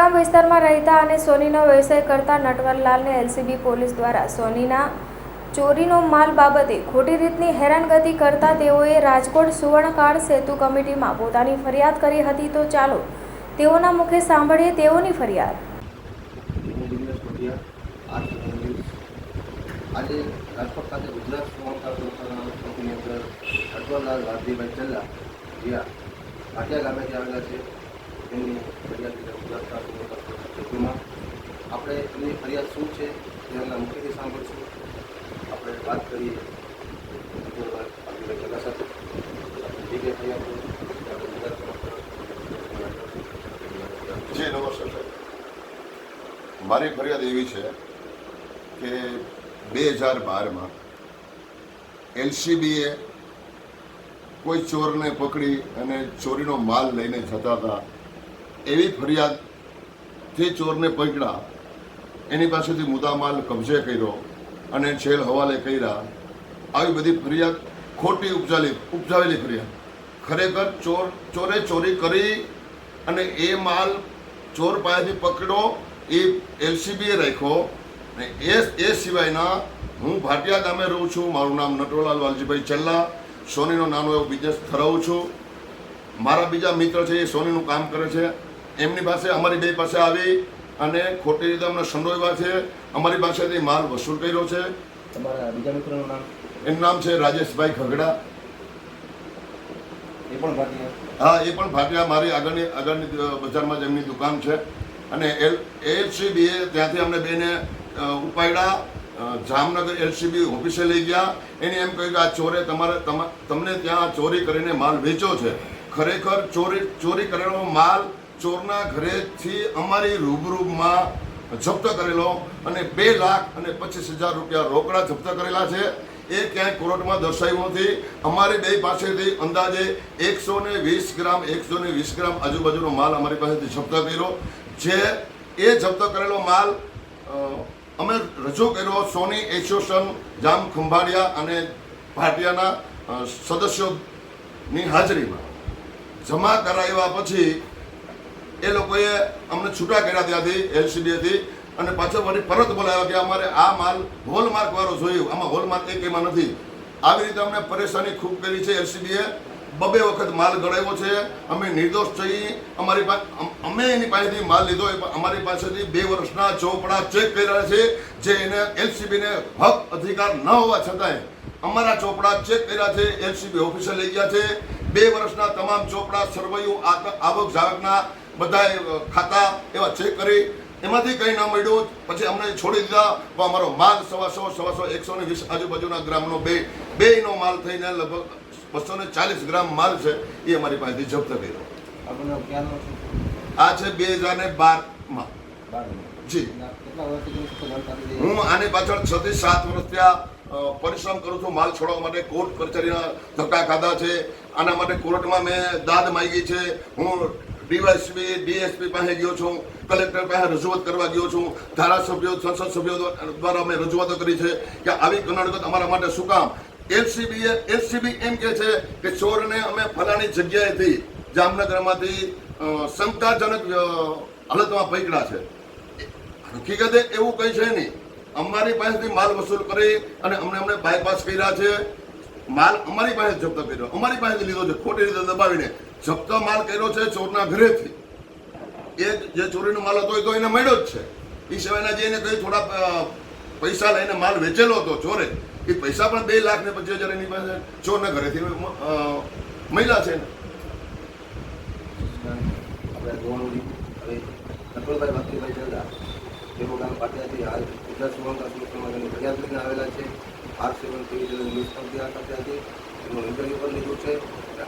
કતારગામ વિસ્તારમાં રહેતા અને સોનીનો વ્યવસાય કરતા નટવરલાલને એલસીબી પોલીસ દ્વારા સોનીના ચોરીનો માલ બાબતે ખોટી રીતની હેરાનગતિ કરતા તેઓએ રાજકોટ સુવર્ણકાળ સેતુ કમિટીમાં પોતાની ફરિયાદ કરી હતી। તો ચાલો તેઓના મુખે સાંભળીએ તેઓની ફરિયાદ। આજે રાજકોટ ખાતે ગુજરાત સુવર્ણકાળ કંપની અંદર નટવરલાલ વાલજીભાઈ ચલ્લા જ્યાં ભાટિયા ગામેથી આવેલા છે તેમની ફરિયાદ ગુજરાત સુવર્ણકાળ આપણે એમની ફરિયાદ શું છે તે એમના મુખ્યથી સાંભળશું। આપણે વાત કરીએ વાલજીભાઈ ચલ્લા સાથે જે કંઈ ફરિયાદ જી નમસ્કાર સાહેબ, મારી ફરિયાદ એવી છે કે 2012 એલસીબીએ કોઈ ચોરને પકડી અને ચોરીનો માલ લઈને જતા હતા એવી ફરિયાદથી ચોરને પકડ્યા, એની પાસેથી મુદ્દામાલ કબજે કર્યો અને જેલ હવાલે કર્યા। આવી બધી ફરિયાદ ખોટી ઉપજાવેલી ફરિયાદ। ખરેખર ચોરે ચોરી કરી અને એ માલ ચોર પાસેથી પકડ્યો એ એલસીબીએ રાખ્યો ને એ સિવાયના હું ભાટિયા ગામે રહું છું। મારું નામ નટવરલાલ વાલજીભાઈ ચલ્લા, સોનીનો નાનો એવો બિઝનેસ ધરાવું છું। મારા બીજા મિત્ર છે એ સોનીનું કામ કરે છે, એમની પાસે અમારી બે પાસે આવી અને ખોટી રીતે અમને સંડોવ્યા છે, અમારી પાસેથી માલ વસૂલ કર્યો છે। તમારા બીજા મિત્રનું નામ? એનું નામ છે રાજેશભાઈ ખગડા। એ પણ ભાટિયા? હા, એ પણ ભાટિયા। મારી આગળની બજારમાં જ એમની દુકાન છે અને એલસીબીએ ત્યાંથી અમને બેને ઉપાડ્યા, જામનગર એલસીબી ઓફિસે લઈ ગયા। એને એમ કહ્યું કે આ ચોરે તમને ત્યાં ચોરી કરીને માલ વેચ્યો છે। ખરેખર ચોરી કરેલો માલ ચોરના ઘરેથી અમારી રૂબરૂમાં જપ્ત કરેલો અને 2,25,000 રૂપિયા રોકડા જપ્ત કરેલા છે। એ ક્યાંય કોર્ટમાં દર્શાવ્યું નથી। અમારી બે પાસેથી અંદાજે 120 ગ્રામ આજુબાજુનો માલ અમારી પાસેથી જપ્ત કર્યો। જે એ જપ્ત કરેલો માલ અમે રજૂ કર્યો સોની એસોસિએશન જામ ખંભાળિયા અને ભાટિયાના સદસ્યોની હાજરીમાં। જમા કરાવ્યા પછી એ લોકોએ અમને છૂટા કર્યા ત્યાંથી એલસીબીથી અને પાછો વળી પરત બોલાવ્યા કે અમારે આ માલ હોલમાર્ક વાળો જોયું, આમાં હોલમાર્ક એમાં નથી। આવી રીતે અમને પરેશાની ખૂબ કરી છે એલસીબીએ। 2 વખત માલ ગળાવ્યો છે। અમે નિર્દોષ થઈ, અમે એની પાસેથી માલ લીધો, અમારી પાસેથી 2 વર્ષના ચોપડા ચેક કર્યા છે, જે એને એલસીબીને હક અધિકાર ન હોવા છતાંય અમારા ચોપડા ચેક કર્યા છે, એલસીબી ઓફિસે લઈ ગયા છે। 2 વર્ષના તમામ ચોપડા, સરવૈયું, આવક જાવકના બધા ખાતા એવા ચેક કરી એમાંથી કંઈ ન મળ્યું। પછી અમને છોડી દીધા। પણ અમારો માલ 120 આજુબાજુના ગ્રામનો બેનો માલ થઈને લગભગ 240 ગ્રામ માલ છે એ અમારી પાસેથી જપ્ત કર્યો। આપણને ક્યાંનો છે? આ છે 2012માં। જી, હું આની પાછળ 6 થી 7 વર્ષ ત્યાં પરિશ્રમ કરું છું। માલ છોડવા માટે કોર્ટ કચેરીના ધક્કા ખાધા છે। આના માટે કોર્ટમાં મેં દાદ માંગી છે। હું ડીવાયએસપી ડીએસપી પાસે ગયો છું, કલેક્ટર પાસે રજૂઆત કરવા ગયો છું, ધારાસભ્યો સંસદ સભ્યો દ્વારા અમે રજૂઆતો કરી છે કે આવી કનડગત અમારા માટે શું કામ। એલસીબી એમ કહે છે કે ચોરને અમે ફલાણી જગ્યાએથી જામનગરમાંથી શંકાજનક હાલતમાં પકડ્યા છે। હકીકતે એવું કંઈ છે નહીં। અમારી પાસેથી માલ વસૂલ કરી અને અમને બાયપાસ કર્યા છે। માલ અમારી પાસે જપ્ત કર્યો, અમારી પાસેથી લીધો છે, ખોટી રીતે દબાવીને જપ્ત માલ કર્યો છે ચોરના ઘરેથી। એ જે ચોરીનો માલ હતો એ તો એને મળ્યો જ છે। એ સિવાયના જે એને કંઈ થોડા પૈસા લઈને માલ વેચેલો હતો ચોરે, એ પૈસા પણ 2,25,000 એની પાસે ચોરના ઘરેથી મળ્યા છે। આપણે જોવાનું હવે નટવરભાઈ વાલજીભાઈ ચલ્લા જેનું નામ ભાટિયાથી હાલ ગુજરાત સુવર્ણકાળ સંસ્થામાં ફરિયાદ લઈને આવેલા છે। R7 ટીવી ન્યૂઝ કંપની સાથે એમનું ઇન્ટરવ્યૂ પણ લીધું છે।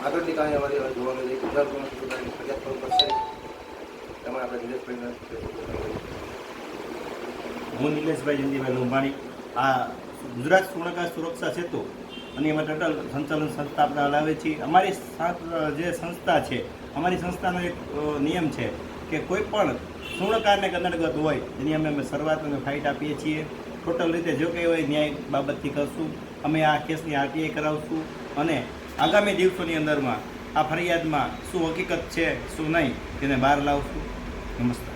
આગળની કાંઈ અમારી હવે જોવાનું છે ગુજરાત સુવર્ણકાળની ફરિયાદ કરવું પડશે। એમાં આપણે નિલેશભાઈને હું નિલેશભાઈ જયંતિભાઈ લોભાણી। આ ગુજરાત સુવર્ણકાળ સુરક્ષા સેતુ અને એમાં ટોટલ સંચાલન સંસ્થા આપણે હલાવે છીએ। અમારી જે સંસ્થા છે, અમારી સંસ્થાનો એક નિયમ છે કે કોઈ પણ સુવર્ણકારને કનડગત હોય એની અમે શરૂઆતમાં ફાઇટ આપીએ છીએ। ટોટલ રીતે જો કંઈ હોય ન્યાય બાબતથી કરશું। અમે આ કેસની આરટીઆઈ કરાવશું અને આગામી દિવસોની અંદરમાં આ ફરિયાદમાં શું હકીકત છે શું નહીં તેને બહાર લાવશું। નમસ્કાર।